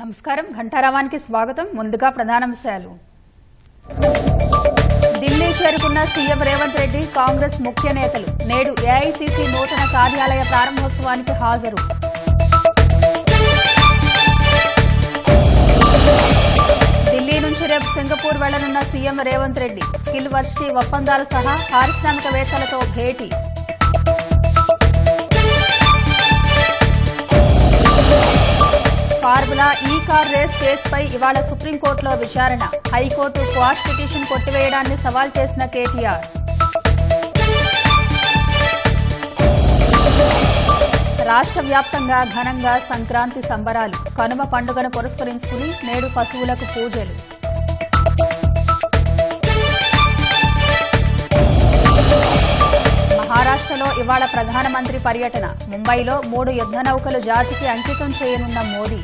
నమస్కారం ఘంటారావానికి స్వాగతం. ముందుగా ప్రధానాంశాలు. ఢిల్లీ చేరుకున్న సీఎం రేవంత్ రెడ్డి, కాంగ్రెస్ ముఖ్య నేతలు నేడు ఏఐసీసీ నూతన కార్యాలయ ప్రారంభోత్సవానికి హాజరు. ఢిల్లీ నుంచి రేపు సింగపూర్ వెళ్లనున్న CM Revanth Reddy, skill varsity ఒప్పందాల సహా పారిశ్రామికవేత్తలతో భేటీ. ఫార్ములా ఈ కార్ రేస్ కేసుపై ఇవాళ సుప్రీంకోర్టులో విచారణ. హైకోర్టు క్వాష్ పిటిషన్ కొట్టివేయడాన్ని సవాల్ చేసిన కేటీఆర్. రాష్ట్ర వ్యాప్తంగా ఘనంగా సంక్రాంతి సంబరాలు. కనుమ పండుగను పురస్కరించుకుని నేడు పశువులకు పూజలు. మహారాష్ట్రలో ఇవాళ ప్రధానమంత్రి పర్యటన. ముంబైలో 3 యుద్ధ నౌకలు జాతికి అంకితం చేయనున్న మోదీ.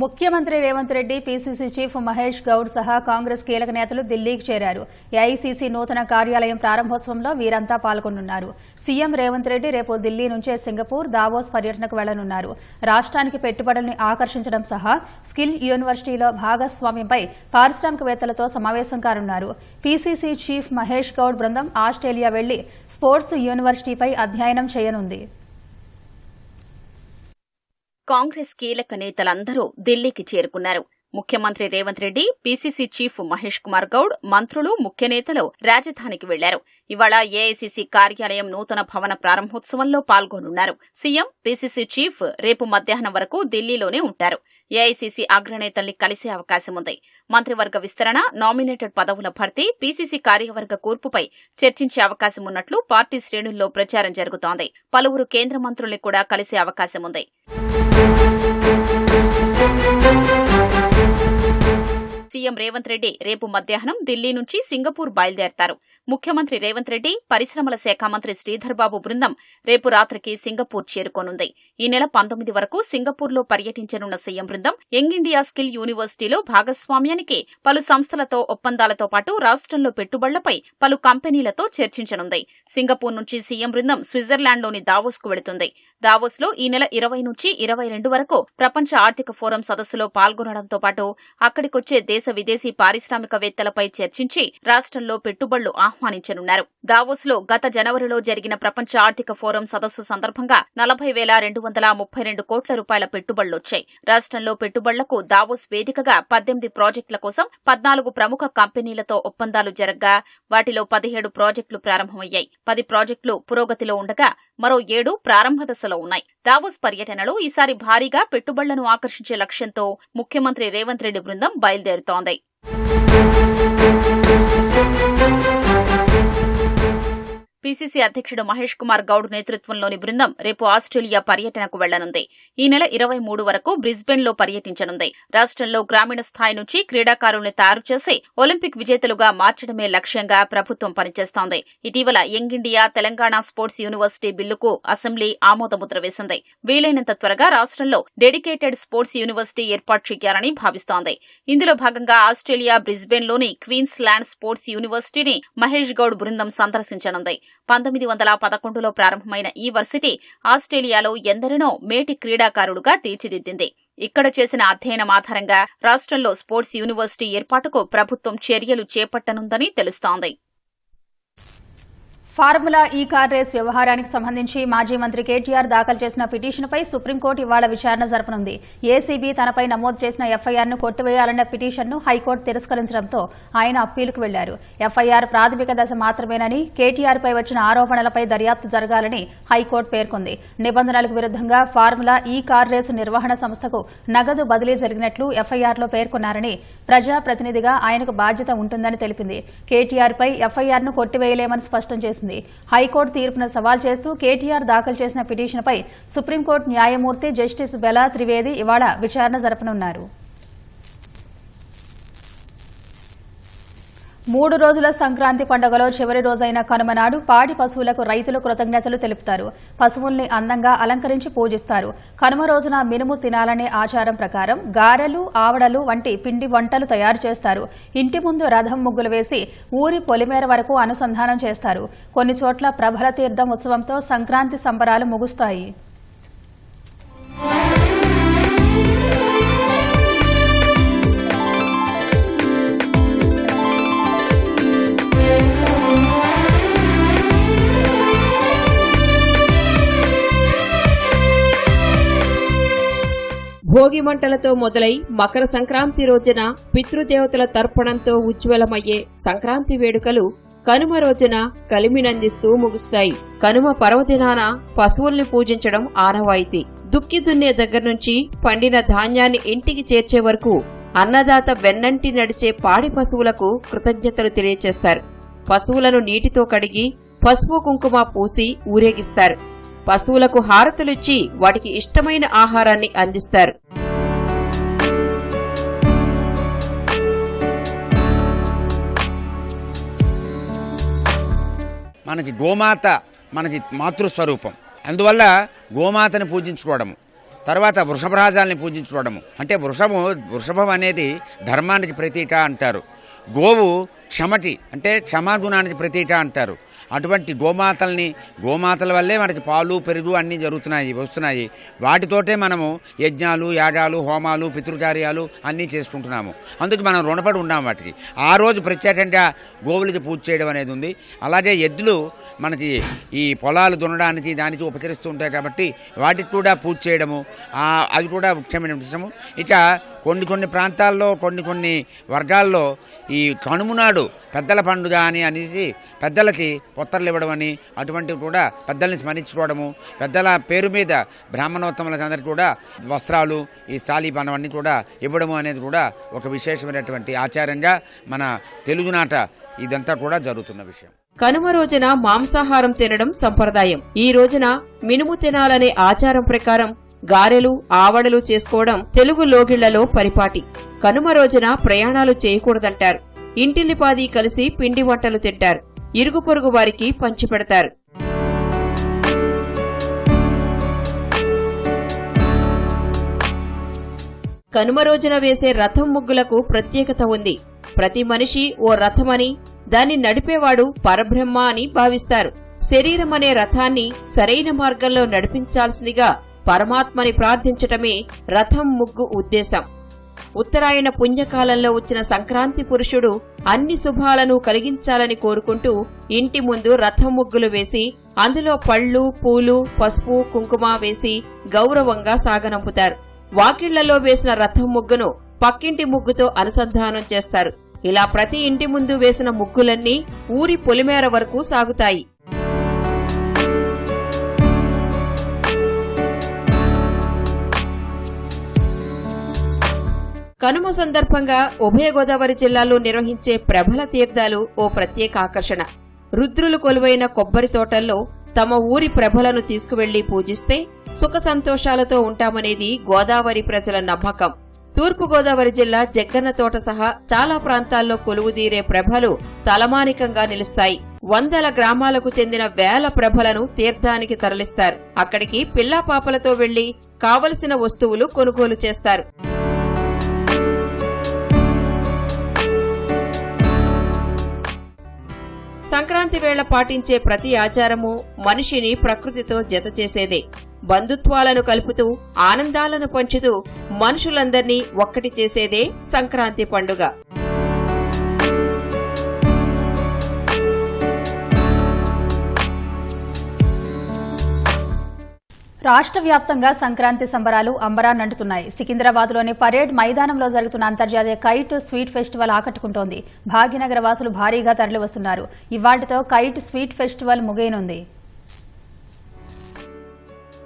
ముఖ్యమంత్రి రేవంత్ రెడ్డి, పీసీసీ చీఫ్ మహేష్ గౌడ్ సహా కాంగ్రెస్ కీలక నేతలు ఢిల్లీకి చేరారు. ఏఐసీసీ నూతన కార్యాలయం ప్రారంభోత్సవంలో వీరంతా పాల్గొనున్నారు. సీఎం రేవంత్ రెడ్డి రేపు ఢిల్లీ నుంచే సింగపూర్, దావోస్ పర్యటనకు వెళ్లనున్నారు. రాష్ట్రానికి పెట్టుబడుల్ని ఆకర్షించడం సహా స్కిల్ యూనివర్సిటీలో భాగస్వామ్యంపై పారిశ్రామికవేత్తలతో సమావేశం కానున్నారు. పీసీసీ చీఫ్ మహేష్ గౌడ్ బృందం ఆస్ట్రేలియా వెళ్లి స్పోర్ట్స్ యూనివర్సిటీపై అధ్యయనం చేయనుంది. కాంగ్రెస్ కీలక నేతలందరూ ఢిల్లీకి చేరుకున్నారు. ముఖ్యమంత్రి రేవంత్ రెడ్డి, పీసీసీ చీఫ్ మహేష్ కుమార్ గౌడ్, మంత్రులు, ముఖ్య నేతలు రాజధానికి వెళ్లారు. ఇవాళ ఏఐసీసీ కార్యాలయం నూతన భవన ప్రారంభోత్సవంలో పాల్గొనున్నారు. సీఎం, పీసీసీ చీఫ్ రేపు మధ్యాహ్నం వరకు ఢిల్లీలోనే ఉంటారు. ఏఐసీసీ అగ్రనేతల్ని కలిసే అవకాశం ఉంది. మంత్రివర్గ విస్తరణ, నామినేటెడ్ పదవుల భర్తీ, పీసీసీ కార్యవర్గ కూర్పుపై చర్చించే అవకాశం ఉన్నట్లు పార్టీ శ్రేణుల్లో ప్రచారం జరుగుతోంది. పలువురు కేంద్ర మంత్రుల్ని కూడా కలిసే అవకాశం ఉంది. సీఎం రేవంత్ రెడ్డి రేపు మధ్యాహ్నం ఢిల్లీ నుంచి సింగపూర్ బయలుదేరతారు. ముఖ్యమంత్రి రేవంత్ రెడ్డి, పరిశ్రమల శాఖ మంత్రి శ్రీధర్ బాబు బృందం రేపు రాత్రికి సింగపూర్ చేరుకోనుంది. ఈ నెల 19 వరకు సింగపూర్లో పర్యటించనున్న సీఎం బృందం యంగ్ ఇండియా స్కిల్ యూనివర్సిటీలో భాగస్వామ్యానికి పలు సంస్థలతో ఒప్పందాలతో పాటు రాష్ట్రంలో పెట్టుబడులపై పలు కంపెనీలతో చర్చించనుంది. సింగపూర్ నుంచి సీఎం బృందం స్విట్జర్లాండ్లోని దావోస్కు వెళుతుంది. దావోస్లో ఈ నెల 20 నుంచి 22 వరకు ప్రపంచ ఆర్థిక ఫోరం సదస్సులో పాల్గొనడంతో పాటు అక్కడికొచ్చే దేశ విదేశీ పారిశ్రామికవేత్తలపై చర్చించి రాష్ట్రంలో పెట్టుబడులు ఆహ్వానించనున్నారు. దావోస్లో గత జనవరిలో జరిగిన ప్రపంచ ఆర్థిక ఫోరం సదస్సు సందర్భంగా 40,232 కోట్ల రూపాయల పెట్టుబడులొచ్చాయి. రాష్ట్రంలో పెట్టుబడులకు దావోస్ వేదికగా 18 ప్రాజెక్టుల కోసం 14 ప్రముఖ కంపెనీలతో ఒప్పందాలు జరగ్గా వాటిలో 17 ప్రాజెక్టులు ప్రారంభమయ్యాయి. 10 ప్రాజెక్టులు పురోగతిలో ఉండగా మరో 7 ప్రారంభ దశలో ఉన్నాయి. దావోస్ పర్యటనలో ఈసారి భారీగా పెట్టుబడులను ఆకర్షించే లక్ష్యంతో ముఖ్యమంత్రి రేవంత్ రెడ్డి బృందం బయలుదేరుతోంది. పీసీసీ అధ్యక్షుడు మహేష్ కుమార్ గౌడ్ నేతృత్వంలోని బృందం రేపు ఆస్ట్రేలియా పర్యటనకు వెళ్లనుంది. ఈ నెల 23 వరకు బ్రిస్బెన్లో పర్యటించనుంది. రాష్ట్రంలో గ్రామీణ స్థాయి నుంచి క్రీడాకారుల్ని తయారు చేసి ఒలింపిక్ విజేతలుగా మార్చడమే లక్ష్యంగా ప్రభుత్వం పనిచేస్తోంది. ఇటీవల young India Telangana sports university బిల్లుకు అసెంబ్లీ ఆమోదముద్ర వేసింది. వీలైనంత త్వరగా రాష్ట్రంలో డెడికేటెడ్ స్పోర్ట్స్ యూనివర్సిటీ ఏర్పాటు చేయాలని భావిస్తోంది. ఇందులో భాగంగా ఆస్ట్రేలియా బ్రిస్బెన్లోని క్వీన్స్ ల్యాండ్ స్పోర్ట్స్ యూనివర్సిటీని మహేష్ గౌడ్ బృందం సందర్శించనుంది. 1911లో ప్రారంభమైన ఈ వర్సిటీ ఆస్ట్రేలియాలో ఎందరినో మేటి క్రీడాకారులుగా తీర్చిదిద్దింది. ఇక్కడ చేసిన అధ్యయనం ఆధారంగా రాష్ట్రంలో స్పోర్ట్స్ యూనివర్సిటీ ఏర్పాటుకు ప్రభుత్వం చర్యలు చేపట్టనుందని తెలుస్తోంది. ఫార్ములా ఈ కార్ రేస్ వ్యవహారానికి సంబంధించి మాజీ మంత్రి కేటీఆర్ దాఖలు చేసిన పిటిషన్పై సుప్రీంకోర్టు ఇవాళ విచారణ జరపనుంది. ఏసీబీ తనపై నమోదు చేసిన ఎఫ్ఐఆర్ను కొట్టివేయాలన్న పిటిషన్ను హైకోర్టు తిరస్కరించడంతో ఆయన అప్పీలుకు వెళ్లారు. ఎఫ్ఐఆర్ ప్రాథమిక దశ మాత్రమేనని, కేటీఆర్పై వచ్చిన ఆరోపణలపై దర్యాప్తు జరగాలని హైకోర్టు పేర్కొంది. నిబంధనలకు విరుద్దంగా ఫార్ములా ఈ కార్ రేసు నిర్వహణ సంస్థకు నగదు బదిలీ జరిగినట్లు ఎఫ్ఐఆర్లో పేర్కొన్నారని, ప్రజాప్రతినిధిగా ఆయనకు బాధ్యత ఉంటుందని తెలిపింది. కేటీఆర్పై ఎఫ్ఐఆర్ను కొట్టివేయలేమని స్పష్టం చేసింది. హైకోర్టు తీర్పును సవాల్ చేస్తూ కేటీఆర్ దాఖలు చేసిన పిటిషన్పై సుప్రీంకోర్టు న్యాయమూర్తి జస్టిస్ బెలా త్రివేది ఇవాళ విచారణ జరపనున్నారు. 3 రోజుల సంక్రాంతి పండుగలో చివరి రోజైన కనుమ నాడు పాడి పశువులకు రైతులు కృతజ్ఞతలు తెలుపుతారు. పశువుల్ని అందంగా అలంకరించి పూజిస్తారు. కనుమ రోజున మినుము తినాలనే ఆచారం ప్రకారం గారెలు, ఆవడలు వంటి పిండి వంటలు తయారు చేస్తారు. ఇంటి ముందు రథం ముగ్గులు వేసి ఊరి పొలిమేర వరకు అనుసంధానం చేస్తారు. కొన్ని చోట్ల ప్రభల తీర్థం ఉత్సవంతో సంక్రాంతి సంబరాలు ముగుస్తాయి. భోగి మంటలతో మొదలై మకర సంక్రాంతి రోజున పితృదేవతల తర్పణంతో ఉజ్వలమయ్యే సంక్రాంతి వేడుకలు కనుమ రోజున కలిమినందిస్తూ ముగుస్తాయి. కనుమ పర్వదినాన పశువుల్ని పూజించడం ఆనవాయితీ. దుక్కి దున్నే దగ్గర నుంచి పండిన ధాన్యాన్ని ఇంటికి చేర్చే వరకు అన్నదాత వెన్నంటి నడిచే పాడి పశువులకు కృతజ్ఞతలు తెలియచేస్తారు. పశువులను నీటితో కడిగి పసుపు కుంకుమ పూసి ఊరేగిస్తారు. పశువులకు హారతులిచ్చి వాటికి ఇష్టమైన ఆహారాన్ని అందిస్తారు. మనకి గోమాత మనకి మాతృస్వరూపం. అందువల్ల గోమాతని పూజించుకోవడము, తర్వాత వృషభరాజాలని పూజించుకోవడము. అంటే వృషభం అనేది ధర్మానికి ప్రతీక అంటారు. గోవు క్షమటి అంటే క్షమాగుణానికి ప్రతీక అంటారు. అటువంటి గోమాతల వల్లే మనకి పాలు, పెరుగు అన్నీ వస్తున్నాయి. వాటితోటే మనము యజ్ఞాలు, యాగాలు, హోమాలు, పితృకార్యాలు అన్నీ చేసుకుంటున్నాము. అందుకు మనం రుణపడి ఉన్నాం వాటికి. ఆ రోజు ప్రత్యేకంగా గోవులకి పూజ చేయడం అనేది ఉంది. అలాగే ఎద్దులు మనకి ఈ పొలాలు దున్నడానికి దానికి ఉపకరిస్తూ ఉంటాయి కాబట్టి వాటికి కూడా పూజ చేయడము అది కూడా ముఖ్యమైన విషయము. ఇక కొన్ని ప్రాంతాల్లో కొన్ని వర్గాల్లో ఈ కనుమ నాడు పెద్దల పండుగ అనేసి పెద్దలకి పొత్తర్లు ఇవ్వడం అని, అటువంటివి కూడా పెద్దల్ని స్మరించుకోవడము, పెద్దల పేరు మీద బ్రాహ్మణోత్తములకు అందరికీ కూడా వస్త్రాలు, ఈ స్థాళీపానం అన్నీ కూడా ఇవ్వడము అనేది కూడా ఒక విశేషమైనటువంటి ఆచారంగా మన తెలుగునాట ఇదంతా కూడా జరుగుతున్న విషయం. కనుమ రోజున మాంసాహారం తినడం సంప్రదాయం. ఈ రోజున మినుము తినాలనే ఆచారం ప్రకారం గారెలు, ఆవడలు చేసుకోవడం తెలుగు లోగిళ్లలో పరిపాటి. కనుమ రోజున ప్రయాణాలు చేయకూడదంటారు. ఇంటిల్లిపాది కలిసి పిండి వంటలు తింటారు. ఇరుగు పొరుగు వారికి పంచిపెడతారు. కనుమ రోజున వేసే రథం ముగ్గులకు ప్రత్యేకత ఉంది. ప్రతి మనిషి ఓ రథమని, దాన్ని నడిపేవాడు పరబ్రహ్మ అని భావిస్తారు. శరీరమనే రథాన్ని సరైన మార్గంలో నడిపించాల్సిందిగా పరమాత్మని ప్రార్థించటమే రథం ముగ్గు ఉద్దేశం. ఉత్తరాయణ పుణ్యకాలంలో వచ్చిన సంక్రాంతి పురుషుడు అన్ని శుభాలను కలిగించాలని కోరుకుంటూ ఇంటి ముందు రథం ముగ్గులు వేసి అందులో పళ్ళు, పూలు, పసుపు, కుంకుమ వేసి గౌరవంగా సాగనంపుతారు. వాకిళ్లలో వేసిన రథం ముగ్గును పక్కింటి ముగ్గుతో అనుసంధానం చేస్తారు. ఇలా ప్రతి ఇంటి ముందు వేసిన ముగ్గులన్నీ ఊరి పొలిమేర వరకు సాగుతాయి. కనుమ సందర్భంగా ఉభయ గోదావరి జిల్లాలో నిర్వహించే ప్రభల తీర్థాలు ఓ ప్రత్యేక ఆకర్షణ. రుద్రులు కొలువైన కొబ్బరి తోటల్లో తమ ఊరి ప్రభలను తీసుకువెళ్లి పూజిస్తే సుఖ సంతోషాలతో ఉంటామనేది గోదావరి ప్రజల నమ్మకం. తూర్పుగోదావరి జిల్లా జగ్గన్న తోట సహా చాలా ప్రాంతాల్లో కొలువుదీరే ప్రభలు తలమానికంగా నిలుస్తాయి. 100 గ్రామాలకు చెందిన వేల ప్రభలను తీర్థానికి తరలిస్తారు. అక్కడికి పిల్లాపాపలతో వెళ్లి కావలసిన వస్తువులు కొనుగోలు చేస్తారు. సంక్రాంతి వేళ పాటించే ప్రతి ఆచారము మనిషిని ప్రకృతితో జతచేసేదే. బంధుత్వాలను కలుపుతూ ఆనందాలను పంచుతూ మనుషులందర్నీ ఒక్కటి చేసేదే సంక్రాంతి పండుగ. రాష్ట్ర వ్యాప్తంగా సంక్రాంతి సంబరాలు అంబరాన్నంటున్నాయి. సికింద్రాబాద్లోని పరేడ్ మైదానంలో జరుగుతున్న అంతర్జాతీయ కైట్ స్వీట్ ఫెస్టివల్ ఆకట్టుకుంటోంది. భాగ్యనగర వాసులు భారీగా తరలివస్తున్నారు. ఇవాళ్టితో కైట్ స్వీట్ ఫెస్టివల్ ముగియనుంది.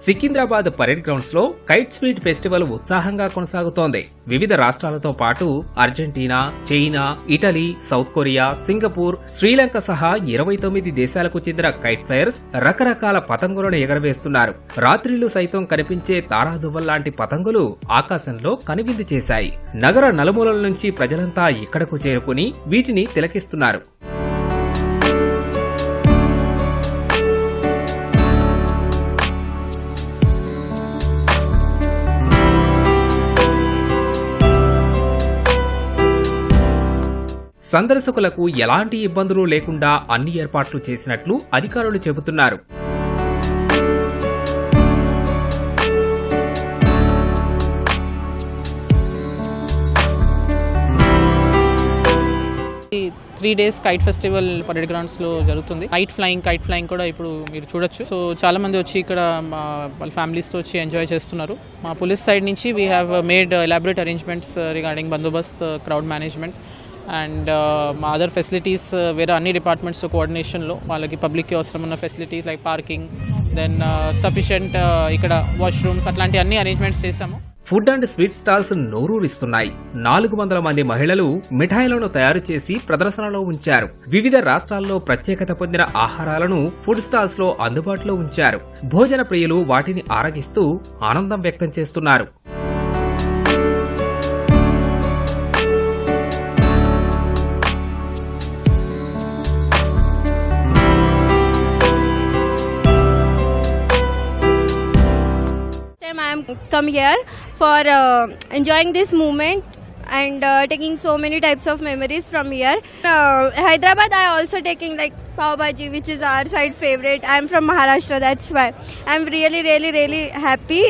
సికింద్రాబాద్ పరేడ్ గ్రౌండ్స్ లో కైట్ స్వీట్ ఫెస్టివల్ ఉత్సాహంగా కొనసాగుతోంది. వివిధ రాష్ట్రాలతో పాటు Argentina, China, Italy, South Korea, Singapore, Sri Lanka సహా 29 దేశాలకు చెందిన కైట్ ఫ్లైయర్స్ రకరకాల పతంగులను ఎగరవేస్తున్నారు. రాత్రిళ్లు సైతం కనిపించే తారాజువ్వల్లాంటి పతంగులు ఆకాశంలో కనువిందు చేశాయి. నగర నలుమూలల నుంచి ప్రజలంతా ఇక్కడకు చేరుకుని వీటిని తిలకిస్తున్నారు. సందర్శకులకు ఎలాంటి ఇబ్బందులు లేకుండా అన్ని ఏర్పాట్లు చేసినట్లు అధికారులు చెబుతున్నారు. Three days kite festival parade grounds లో జరుగుతుంది. కైట్ ఫ్లయింగ్ కూడా ఇప్పుడు మీరు చూడొచ్చు. సో చాలా మంది వచ్చి ఇక్కడ వాళ్ళ ఫ్యామిలీస్ తో వచ్చి ఎంజాయ్ చేస్తున్నారు. మా పోలీస్ సైడ్ నుంచి we have made elaborate arrangements regarding బందోబస్త్, క్రౌడ్ మేనేజ్మెంట్ అండ్ మా అదర్ ఫెసిలిటీస్ వేరే అన్ని డిపార్ట్మెంట్స్ కోఆర్డినేషన్లో వాళ్ళకి పబ్లిక్కి అవసరం ఉన్న facilities like parking, then sufficient ఇక్కడ వాష్రూమ్స్ అట్లాంటి అన్ని అరేంజ్మెంట్స్ చేశాము. ఫుడ్ అండ్ స్వీట్ స్టాల్స్ నోరూరిస్తున్నాయి. 400 మంది మహిళలు మిఠాయిలను తయారు చేసి ప్రదర్శనలో ఉంచారు. వివిధ రాష్ట్రాల్లో ప్రత్యేకత పొందిన ఆహారాలను ఫుడ్ స్టాల్స్ లో అందుబాటులో ఉంచారు. భోజన ప్రియులు వాటిని ఆరగిస్తూ ఆనందం వ్యక్తం చేస్తున్నారు. I am come here for enjoying this moment and taking so many types of memories from here. Hyderabad I also taking like pav bhaji, which is our side favorite. I am from Maharashtra, that's why I am really happy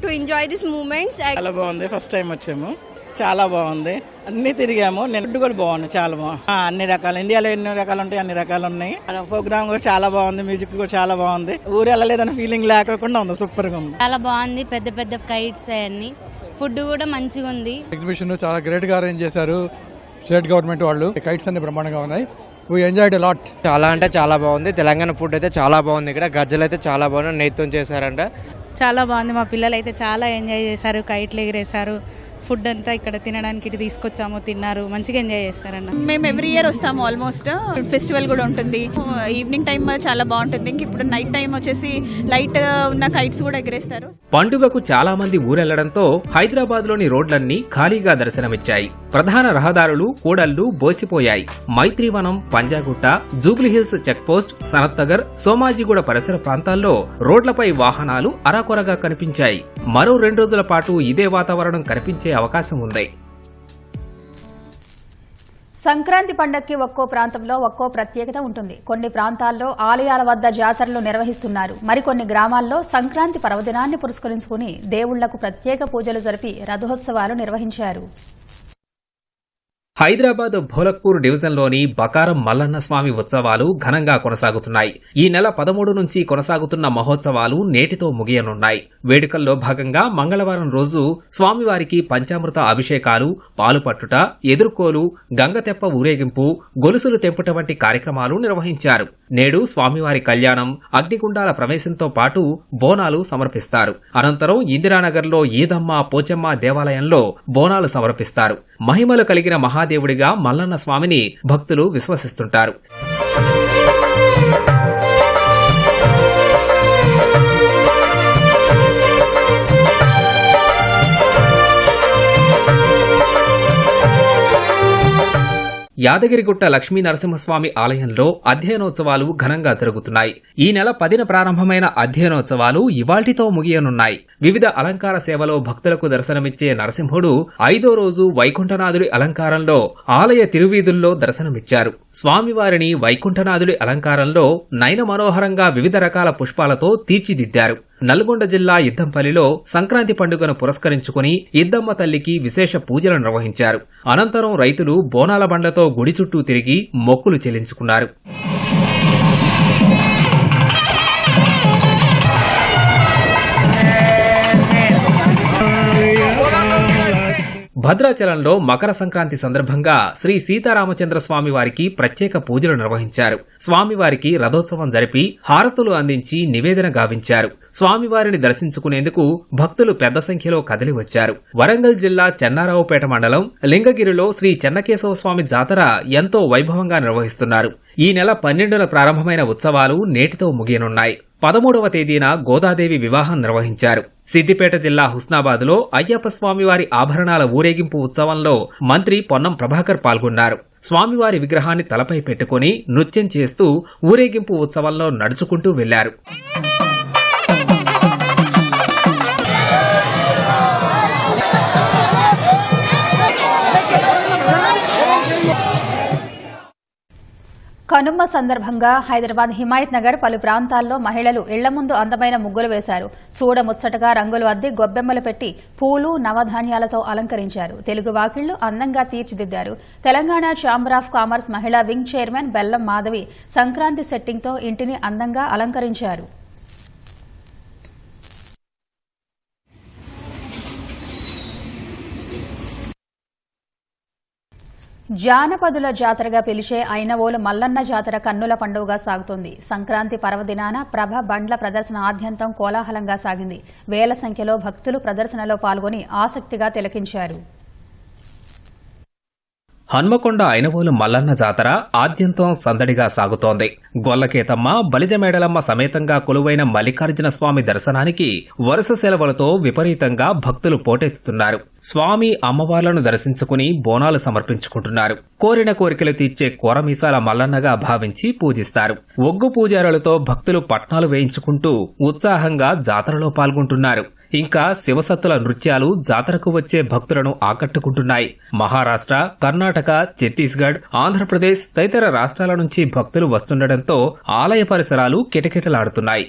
to enjoy these moments. చాలా బాగుంది. First time వచ్చాము, చాలా బాగుంది. అన్ని తిరిగాము. నేను food కూడా బాగుంది, చాలా బాగుంది. అన్ని రకాలు, ఇండియాలో ఎన్ని రకాలు ఉంటాయి అన్ని రకాలు ఉన్నాయి. ప్రోగ్రామ్ కూడా చాలా బాగుంది, మ్యూజిక్ కూడా చాలా బాగుంది. ఊరు వెళ్ళలేదని ఫీలింగ్ లేకుండా ఉంది, సూపర్ గా ఉంది. చాలా బాగుంది, పెద్ద కైట్స్ అవన్నీ. ఫుడ్ కూడా మంచిగా ఉంది. ఎగ్జిబిషన్ చాలా గ్రేట్ గా అరేంజ్ చేశారు స్టేట్ గవర్నమెంట్ వాళ్ళు. కైట్స్ అన్ని బ్రహ్మాండంగా ఉన్నాయి. We enjoyed a lot. చాలా అంటే చాలా బాగుంది. తెలంగాణ ఫుడ్ అయితే చాలా బాగుంది. ఇక్కడ గజ్జలు అయితే చాలా బాగున్నాయి, నెయ్యితో చేశారంట. చాలా బాగుంది. మా పిల్లలు అయితే చాలా ఎంజాయ్ చేశారు, కైట్లు ఎగిరేశారు. ఫుడ్ అంతా ఇక్కడ తినడానికి ఇటు తీసుకొచ్చాము, తిన్నారు, మంచిగా ఎంజాయ్ చేస్తారన్న. మేము ఎవ్రీ ఇయర్ వస్తాము ఆల్మోస్ట్. ఫెస్టివల్ కూడా ఉంటుంది. ఈవినింగ్ టైం చాలా బాగుంటుంది. ఇంక ఇప్పుడు నైట్ టైం వచ్చేసి లైట్ ఉన్న కైట్స్ కూడా ఎగరేస్తారు. పండుగకు చాలా మంది ఊరెళ్లడంతో హైదరాబాద్ లోని రోడ్లన్నీ ఖాళీగా దర్శనమిచ్చాయి. ప్రధాన రహదారులు, కూడళ్లు బోసిపోయాయి. మైత్రివనం, పంజాగుట్ట, జూబ్లీహిల్స్ చెక్ పోస్ట్, సనత్ నగర్, సోమాజిగూడ పరిసర ప్రాంతాల్లో రోడ్లపై వాహనాలు అరాకొరగా కనిపించాయి. మరో 2 రోజుల పాటు ఇదే వాతావరణం కనిపించే అవకాశం ఉంది. సంక్రాంతి పండగకి ఒక్కో ప్రాంతంలో ఒక్కో ప్రత్యేకత ఉంటుంది. కొన్ని ప్రాంతాల్లో ఆలయాల వద్ద జాతరలు నిర్వహిస్తున్నారు. మరికొన్ని గ్రామాల్లో సంక్రాంతి పర్వదినాన్ని పురస్కరించుకుని దేవుళ్లకు ప్రత్యేక పూజలు జరిపి రథోత్సవాలు నిర్వహించారు. హైదరాబాద్ భోలక్పూర్ డివిజన్లోని బకారం మల్లన్న స్వామి ఉత్సవాలు ఘనంగా కొనసాగుతున్నాయి. ఈ నెల 13 నుంచి కొనసాగుతున్న మహోత్సవాలు నేటితో ముగియనున్నాయి. వేడుకల్లో భాగంగా మంగళవారం రోజు స్వామివారికి పంచామృత అభిషేకాలు, పాలు పట్టుట, ఎదుర్కోలు, గంగతెప్ప ఊరేగింపు, గొలుసులు తెంపుట వంటి కార్యక్రమాలు నిర్వహించారు. నేడు స్వామివారి కళ్యాణం, అగ్నిగుండాల ప్రవేశంతో పాటు బోనాలు సమర్పిస్తారు. అనంతరం ఇందిరానగర్లో ఈదమ్మ, పోచమ్మ దేవాలయంలో బోనాలు సమర్పిస్తారు. మహిమలు కలిగిన మహాదేవుడిగా మల్లన్న స్వామిని భక్తులు విశ్వసిస్తుంటారు. యాదగిరిగుట్ట లక్ష్మీ నరసింహస్వామి ఆలయంలో అధ్యయనోత్సవాలు ఘనంగా జరుగుతున్నాయి. ఈ నెల 10న ప్రారంభమైన అధ్యయనోత్సవాలు ఇవాళ్టితో ముగియనున్నాయి. వివిధ అలంకార సేవలో భక్తులకు దర్శనమిచ్చే నరసింహుడు 5వ రోజు వైకుంఠనాథుడి అలంకారంలో ఆలయ తిరువీధుల్లో దర్శనమిచ్చారు. స్వామివారిని వైకుంఠనాథుడి అలంకారంలో నయన మనోహరంగా వివిధ రకాల పుష్పాలతో తీర్చిదిద్దారు. నల్గొండ జిల్లా ఇద్దంపల్లిలో సంక్రాంతి పండుగను పురస్కరించుకుని ఇద్దమ్మ తల్లికి విశేష పూజలు నిర్వహించారు. అనంతరం రైతులు బోనాల బండ్లతో గుడి చుట్టూ తిరిగి మొక్కులు చెల్లించుకున్నారు. భద్రాచలంలో మకర సంక్రాంతి సందర్భంగా శ్రీ సీతారామచంద్ర స్వామి వారికి ప్రత్యేక పూజలు నిర్వహించారు. స్వామివారికి రథోత్సవం జరిపి హారతులు అందించి నివేదన గావించారు. స్వామివారిని దర్శించుకునేందుకు భక్తులు పెద్ద సంఖ్యలో కదిలివచ్చారు. వరంగల్ జిల్లా చెన్నారావుపేట మండలం లింగగిరిలో శ్రీ చెన్నకేశవ స్వామి జాతర ఎంతో వైభవంగా నిర్వహిస్తున్నారు. ఈ నెల 12న ప్రారంభమైన ఉత్సవాలు నేటితో ముగియనున్నాయి. 13వ తేదీన గోదాదేవి వివాహం నిర్వహించారు. సిద్దిపేట జిల్లా హుస్నాబాద్లో అయ్యప్ప స్వామివారి ఆభరణాల ఊరేగింపు ఉత్సవంలో మంత్రి పొన్నం ప్రభాకర్ పాల్గొన్నారు. స్వామివారి విగ్రహాన్ని తలపై పెట్టుకుని నృత్యం చేస్తూ ఊరేగింపు ఉత్సవంలో నడుచుకుంటూ వెళ్లారు. కనుమ సందర్భంగా హైదరాబాద్ హిమాయత్ నగర్ పలు ప్రాంతాల్లో మహిళలు ఇళ్ల ముందు అందమైన ముగ్గులు వేశారు. చూడముచ్చటగా రంగులు అద్ది గొబ్బెమ్మలు పెట్టి పూలు నవధాన్యాలతో అలంకరించారు. తెలుగు వాకిళ్లు అందంగా తీర్చిదిద్దారు. తెలంగాణ ఛాంబర్ ఆఫ్ కామర్స్ మహిళా వింగ్ చైర్మన్ బెల్లం మాధవి సంక్రాంతి సెట్టింగ్తో ఇంటిని అందంగా అలంకరించారు. జానపదుల జాతరగా పిలిచే ఐనవోలు మల్లన్న జాతర కన్నుల పండుగగా సాగుతోంది. సంక్రాంతి పర్వదినాన ప్రభ బండ్ల ప్రదర్శన ఆద్యంతం కోలాహలంగా సాగింది. వేల సంఖ్యలో భక్తులు ప్రదర్శనలో పాల్గొని ఆసక్తిగా తిలకించారు. హన్మకొండ ఐనవోలు మల్లన్న జాతర ఆద్యంతం సందడిగా సాగుతోంది. గొల్లకేతమ్మ, బలిజమేడలమ్మ సమేతంగా కొలువైన మల్లికార్జున స్వామి దర్శనానికి వరుస సెలవులతో విపరీతంగా భక్తులు పోటెత్తుతున్నారు. స్వామి అమ్మవార్లను దర్శించుకుని బోనాలు సమర్పించుకుంటున్నారు. కోరిన కోరికలు తీర్చే కోరమీసాల మల్లన్నగా భావించి పూజిస్తారు. ఒగ్గు పూజారులతో భక్తులు పట్నాలు వేయించుకుంటూ ఉత్సాహంగా జాతరలో పాల్గొంటున్నారు. ఇంకా శివసత్తుల నృత్యాలు జాతరకు వచ్చే భక్తులను ఆకట్టుకుంటున్నాయి. మహారాష్ట్ర, కర్ణాటక, ఛత్తీస్గఢ్, ఆంధ్రప్రదేశ్ తదితర రాష్ట్రాల నుంచి భక్తులు వస్తుండటంతో ఆలయ పరిసరాలు కిటకిటలాడుతున్నాయి.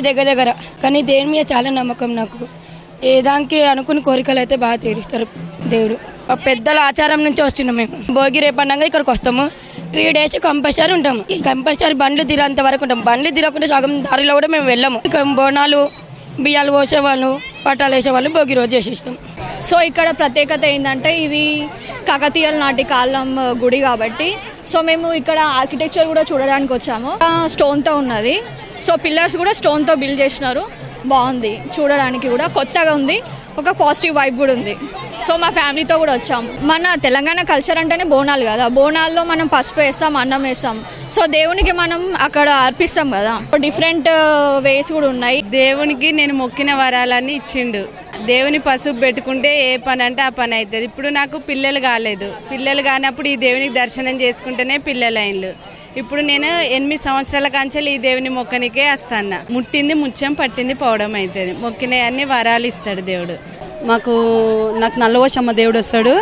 దగ్గర కానీ దేని మీద చాలా నమ్మకం నాకు. ఏ దానికి అనుకుని కోరికలు అయితే బాగా తీరుస్తారు దేవుడు. పెద్దల ఆచారం నుంచి వస్తున్నాం మేము. భోగి రేపండంగా ఇక్కడికి వస్తాము. 3 days కంపల్సరీ ఉంటాము. కంపల్సరీ బండ్లు తీరేంత వరకు ఉంటాం. బండ్లు తీరకుండా సగం దారిలో కూడా మేము వెళ్ళాము. బోనాలు, బియ్యాలు పోసేవాళ్ళు, పట్టాలు వేసేవాళ్ళు భోగి రోజు చేసేస్తాం. సో ఇక్కడ ప్రత్యేకత ఏంటంటే ఇది కాకతీయుల నాటి కాలం గుడి కాబట్టి సో మేము ఇక్కడ ఆర్కిటెక్చర్ కూడా చూడడానికి వచ్చాము. స్టోన్తో ఉన్నది. సో పిల్లర్స్ కూడా స్టోన్తో బిల్డ్ చేసినారు. బాగుంది చూడడానికి, కూడా కొత్తగా ఉంది. ఒక పాజిటివ్ వైబ్ కూడా ఉంది. సో మా ఫ్యామిలీతో కూడా వచ్చాము. మన తెలంగాణ కల్చర్ అంటేనే బోనాలు కదా. బోనాల్లో మనం పసుపు వేస్తాం, అన్నం వేస్తాం. సో దేవునికి మనం అక్కడ అర్పిస్తాం కదా. డిఫరెంట్ వేస్ కూడా ఉన్నాయి. దేవునికి నేను మొక్కిన వరాలన్నీ ఇచ్చిండు. దేవుని పసుపు పెట్టుకుంటే ఏ పని అంటే ఆ పని అవుతుంది. ఇప్పుడు నాకు పిల్లలు కాలేదు. పిల్లలు కానప్పుడు ఈ దేవునికి దర్శనం చేసుకుంటేనే పిల్లలు అయిన్లు. ఇప్పుడు నేను 8 సంవత్సరాల కాంచెలు ఈ దేవుని మొక్కనికే వస్తాను. ముట్టింది ముత్యం, పట్టింది పౌడం అవుతుంది. మొక్కినవన్నీ వరాలు ఇస్తాడు దేవుడు. నాకు నల్లవోషమ్మ దేవుడు వస్తాడు.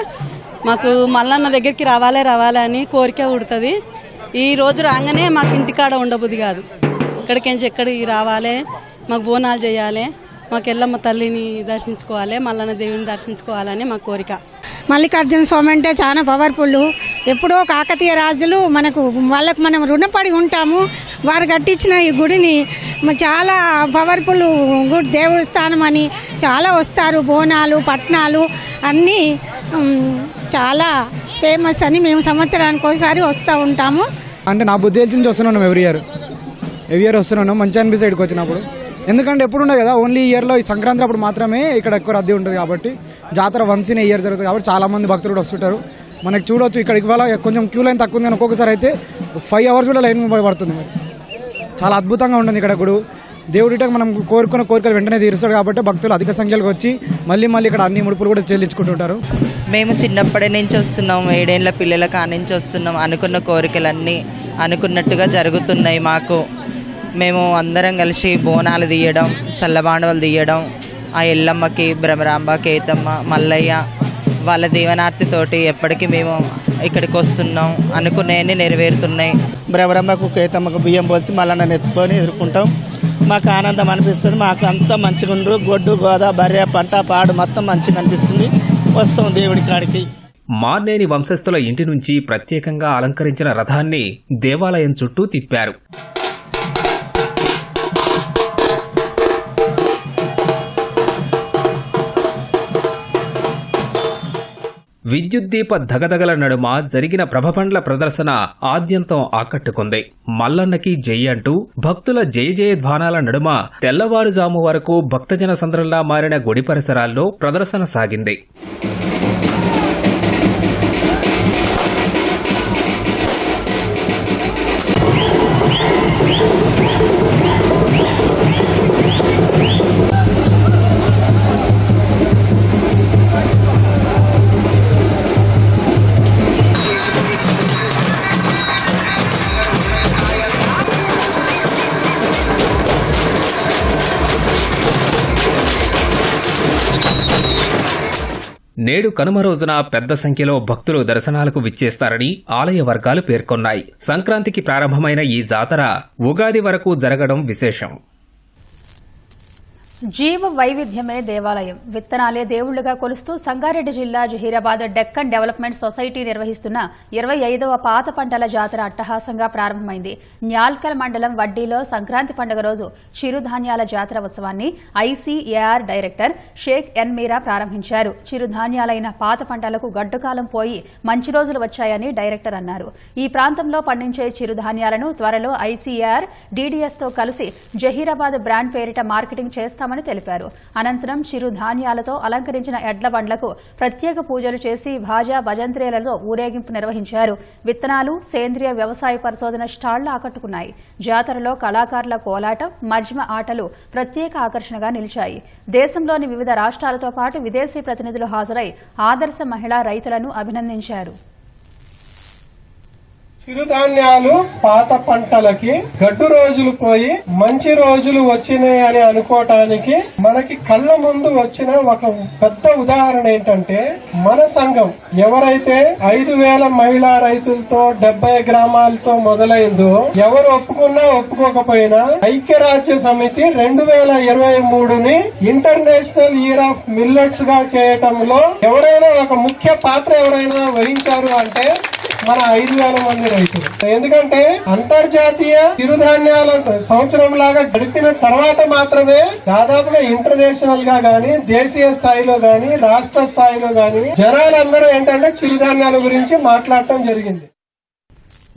మాకు మల్లన్న దగ్గరికి రావాలని కోరిక ఉడుతుంది. ఈ రోజు రాగానే మాకు ఇంటికాడ ఉండబుద్ధి కాదు. ఎక్కడికి రావాలి, మాకు బోనాలు చేయాలి, మాకు ఎల్లమ్మ తల్లిని దర్శించుకోవాలి, మల్లన్న దేవుని దర్శించుకోవాలని మా కోరిక. మల్లికార్జున స్వామి అంటే చాలా పవర్ఫుల్. ఎప్పుడో కాకతీయ రాజులు వాళ్ళకు మనం రుణపడి ఉంటాము. వారు కట్టించిన ఈ గుడిని చాలా పవర్ఫుల్ గుడి, దేవుడి స్థానం అని చాలా వస్తారు. బోనాలు, పట్నాలు అన్నీ చాలా ఫేమస్ అని మేము సంవత్సరానికి ఒకసారి వస్తూ ఉంటాము. అంటే నా బుద్ధి తెలిసి వస్తున్నాను. ఎవ్రీ ఇయర్ వస్తున్నాను. మంచి అనిపిస్తుంది వచ్చినప్పుడు. ఎందుకంటే ఎప్పుడు ఉండదు కదా, ఓన్లీ ఇయర్లో ఈ సంక్రాంతి అప్పుడు మాత్రమే ఇక్కడ ఎక్కువ రద్దీ ఉంటుంది. కాబట్టి జాతర వన్స్ ఇన్ ఇయర్ జరుగుతుంది కాబట్టి చాలా మంది భక్తులు కూడా వస్తుంటారు. మనకి చూడవచ్చు ఇక్కడ ఇవాళ కొంచెం క్యూ లైన్ తక్కువ ఉంది కానీ ఒక్కొక్కసారి అయితే 5 hours కూడా లైన్ పడుతుంది. మరి చాలా అద్భుతంగా ఉంటుంది ఇక్కడ గుడి. దేవుడిట మనం కోరుకున్న కోరికలు వెంటనే తీరుస్తాడు కాబట్టి భక్తులు అధిక సంఖ్యలో వచ్చి మళ్ళీ ఇక్కడ అన్ని ముడుపులు కూడా చెల్లించుకుంటుంటారు. మేము చిన్నప్పటి నుంచి వస్తున్నాం, 7 ఏళ్ల పిల్లల కానించి వస్తున్నాం. అనుకున్న కోరికలన్నీ అనుకున్నట్టుగా జరుగుతున్నాయి మాకు. మేము అందరం కలిసి బోనాలు తీయడం, సల్లబాండవలు తీయడం, ఆ ఎల్లమ్మకి, భ్రమరాంబ, కేతమ్మ, మల్లయ్య వాళ్ళ దీవనార్తితోటి ఎప్పటికీ మేము ఇక్కడికి వస్తున్నాం. అనుకునేవన్నీ నెరవేరుతున్నాయి. భ్రమరాంబకు, కేతమ్మకు బియ్యం పోసి మళ్ళీ నన్ను ఎత్తుకొని ఎదుర్కొంటాం. మాకు ఆనందం అనిపిస్తుంది. మాకు అంతా మంచిగా ఉండరు. గొడ్డు, గోద, బర్రె, పంట, పాడు మొత్తం మంచిగా అనిపిస్తుంది. వస్తాం దేవుడి కాడికి. మార్నేని వంశస్థుల ఇంటి నుంచి ప్రత్యేకంగా అలంకరించిన రథాన్ని దేవాలయం చుట్టూ తిప్పారు. విద్యుత్ దీప ధగధగల నడుమ జరిగిన ప్రభపండ్ల ప్రదర్శన ఆద్యంతం ఆకట్టుకుంది. మల్లన్నకి జై అంటూ భక్తుల జయ జయధ్వానాల నడుమ తెల్లవారుజాము వరకు భక్తజన సంద్రంలా మారిన గుడి పరిసరాల్లో ప్రదర్శన సాగింది. నేడు కనుమ రోజున పెద్ద సంఖ్యలో భక్తులు దర్శనాలకు విచ్చేస్తారని ఆలయ వర్గాలు పేర్కొన్నాయి. సంక్రాంతికి ప్రారంభమైన ఈ జాతర ఉగాది వరకు జరగడం విశేషం. జీవ వైవిధ్యమే దేవాలయం, విత్తనాలే దేవుళ్లుగా కొలుస్తూ సంగారెడ్డి జిల్లా జహీరాబాద్ డెక్కన్ డెవలప్మెంట్ సొసైటీ నిర్వహిస్తున్న 25వ పాత పంటల జాతర అట్టహాసంగా ప్రారంభమైంది. న్యాల్కల్ మండలం వడ్డీలో సంక్రాంతి పండుగ రోజు చిరుధాన్యాల జాతర ఉత్సవాన్ని ఐసీఏఆర్ డైరెక్టర్ షేక్ ఎన్ మీరా ప్రారంభించారు. చిరుధాన్యాలైన పాత పంటలకు గడ్డుకాలం పోయి మంచి రోజులు వచ్చాయని డైరెక్టర్ అన్నారు. ఈ ప్రాంతంలో పండించే చిరుధాన్యాలను త్వరలో ఐసీఏఆర్ డీడీఎస్తో కలిసి జహీరాబాద్ బ్రాండ్ పేరిట మార్కెటింగ్ చేస్తామని తెలిపారు. అనంతరం చిరుధాన్యాలతో అలంకరించిన ఎడ్ల బండ్లకు ప్రత్యేక పూజలు చేసి భాజా భజంత్రీలతో ఊరేగింపు నిర్వహించారు. విత్తనాలు, సేంద్రియ వ్యవసాయ పరిశోధన స్టాళ్లు ఆకట్టుకున్నాయి. జాతరలో కళాకారుల కోలాటం, మజ్మ ఆటలు ప్రత్యేక ఆకర్షణగా నిలిచాయి. దేశంలోని వివిధ రాష్ట్రాలతో పాటు విదేశీ ప్రతినిధులు హాజరై ఆదర్శ మహిళా రైతులను అభినందించారు. చిరుధాన్యాలు పాత పంటలకి గడ్డు రోజులు పోయి మంచి రోజులు వచ్చినాయి అని అనుకోవటానికి మనకి కళ్ళ ముందు వచ్చిన ఒక పెద్ద ఉదాహరణ ఏంటంటే, మన సంఘం ఎవరైతే 5,000 మహిళా రైతులతో 70 గ్రామాలతో మొదలైందో, ఎవరు ఒప్పుకున్నా ఒప్పుకోకపోయినా ఐక్యరాజ్య సమితి 2023ని ఇంటర్నేషనల్ ఇయర్ ఆఫ్ మిల్లెట్స్ గా చేయటంలో ఎవరైనా ఒక ముఖ్య పాత్ర ఎవరైనా వహించారు అంటే మన 5,000 మంది రైతులు. ఎందుకంటే అంతర్జాతీయ చిరుధాన్యాల సంవత్సరం లాగా గడిపిన తర్వాత మాత్రమే దాదాపుగా ఇంటర్నేషనల్ గా గానీ, దేశీయ స్థాయిలో గానీ, రాష్ట్ర స్థాయిలో గానీ జనాలందరూ ఏంటంటే చిరుధాన్యాల గురించి మాట్లాడటం జరిగింది.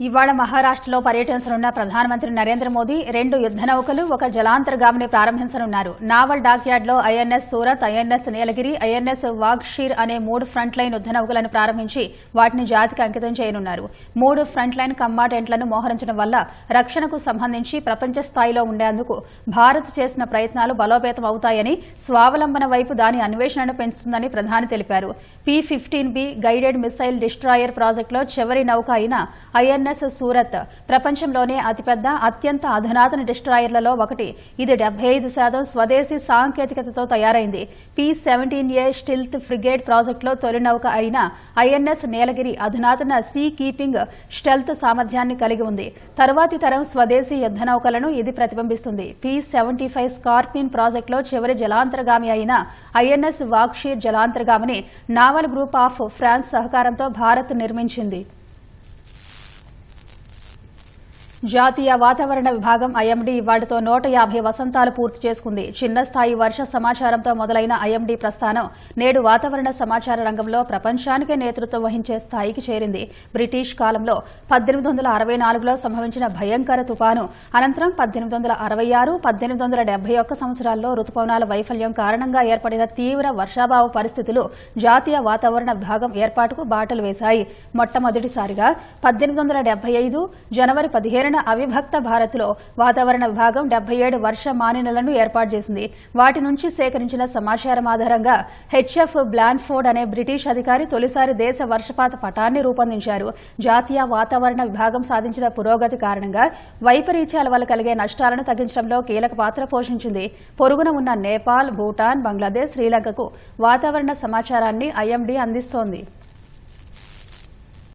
ఇవాళ మహారాష్ట్రలో పర్యటించనున్న ప్రధానమంత్రి నరేంద్ర మోదీ 2 యుద్ద నౌకలు, 1 జలాంతర్గామిని ప్రారంభించనున్నారు. నావల్ డాక్యార్డ్లో ఐఎన్ఎస్ సూరత్, ఐఎన్ఎస్ నీలగిరి, ఐఎన్ఎస్ వాగ్షీర్ అనే 3 ఫ్రంట్ లైన్ యుద్ద నౌకలను ప్రారంభించి వాటిని జాతికి అంకితం చేయనున్నారు. 3 ఫ్రంట్ లైన్ కమ్బాటెంట్లను మోహరించడం వల్ల రక్షణకు సంబంధించి ప్రపంచ స్థాయిలో ఉండేందుకు భారత్ చేసిన ప్రయత్నాలు బలోపేతం అవుతాయని, స్వావలంబన వైపు దాని అన్వేషణను పెంచుతుందని ప్రధాని తెలిపారు. P-15B గైడెడ్ మిసైల్ డిస్ట్రాయర్ ప్రాజెక్టులో చివరి నౌక అయిన ఐఎన్ఎస్ సూరత్ ప్రపంచంలోనే అతిపెద్ద, అత్యంత అధునాతన డిస్ట్రాయర్లలో ఒకటి. ఇది 75% స్వదేశీ సాంకేతికతతో తయారైంది. P-17A స్టిల్త్ ఫ్రిగేట్ ప్రాజెక్టులో తొలి నౌక అయిన ఐఎన్ఎస్ నీలగిరి అధునాతన సీ కీపింగ్ స్టెల్త్ సామర్థ్యాన్ని కలిగి ఉంది. తరువాతి తరం స్వదేశీ యుద్ద నౌకలను ఇది ప్రతిబింబిస్తుంది. P-75 స్కార్పిన్ ప్రాజెక్టులో చివరి జలాంతర్గామి అయిన ఐఎన్ఎస్ వాగ్షీర్ జలాంతర్గామిని నావల్ గ్రూప్ ఆఫ్ ఫ్రాన్స్ సహకారంతో భారత్ నిర్మించింది. జాతీయ వాతావరణ విభాగం ఐఎండీ ఇవాళ్లతో 150 వసంతాలు పూర్తి చేసుకుంది. చిన్న స్థాయి వర్ష సమాచారంతో మొదలైన ఐఎండీ ప్రస్థానం నేడు వాతావరణ సమాచార రంగంలో ప్రపంచానికే నేతృత్వం వహించే స్థాయికి చేరింది. బ్రిటిష్ కాలంలో 1864లో సంభవించిన భయంకర తుపాను అనంతరం 1866, 1871 సంవత్సరాల్లో రుతుపవనాల వైఫల్యం కారణంగా ఏర్పడిన తీవ్ర వర్షాభావ పరిస్థితులు జాతీయ వాతావరణ విభాగం ఏర్పాటుకు బాటలు వేశాయి. మొట్టమొదటిసారిగా 1875 జనవరి 15 వివరణ అవిభక్త భారత్లో వాతావరణ విభాగం 77 వర్ష మానినలను ఏర్పాటు చేసింది. వాటి నుంచి సేకరించిన సమాచారం ఆధారంగా హెచ్ఎఫ్ బ్లాన్ఫోర్డ్ అనే బ్రిటిష్ అధికారి తొలిసారి దేశ వర్షపాత పటాన్ని రూపొందించారు. జాతీయ వాతావరణ విభాగం సాధించిన పురోగతి కారణంగా వైపరీత్యాల వల్ల కలిగే నష్టాలను తగ్గించడంలో కీలక పాత్ర పోషించింది. పొరుగున ఉన్న నేపాల్, భూటాన్, బంగ్లాదేశ్, శ్రీలంకకు వాతావరణ సమాచారాన్ని ఐఎండీ అందిస్తోంది.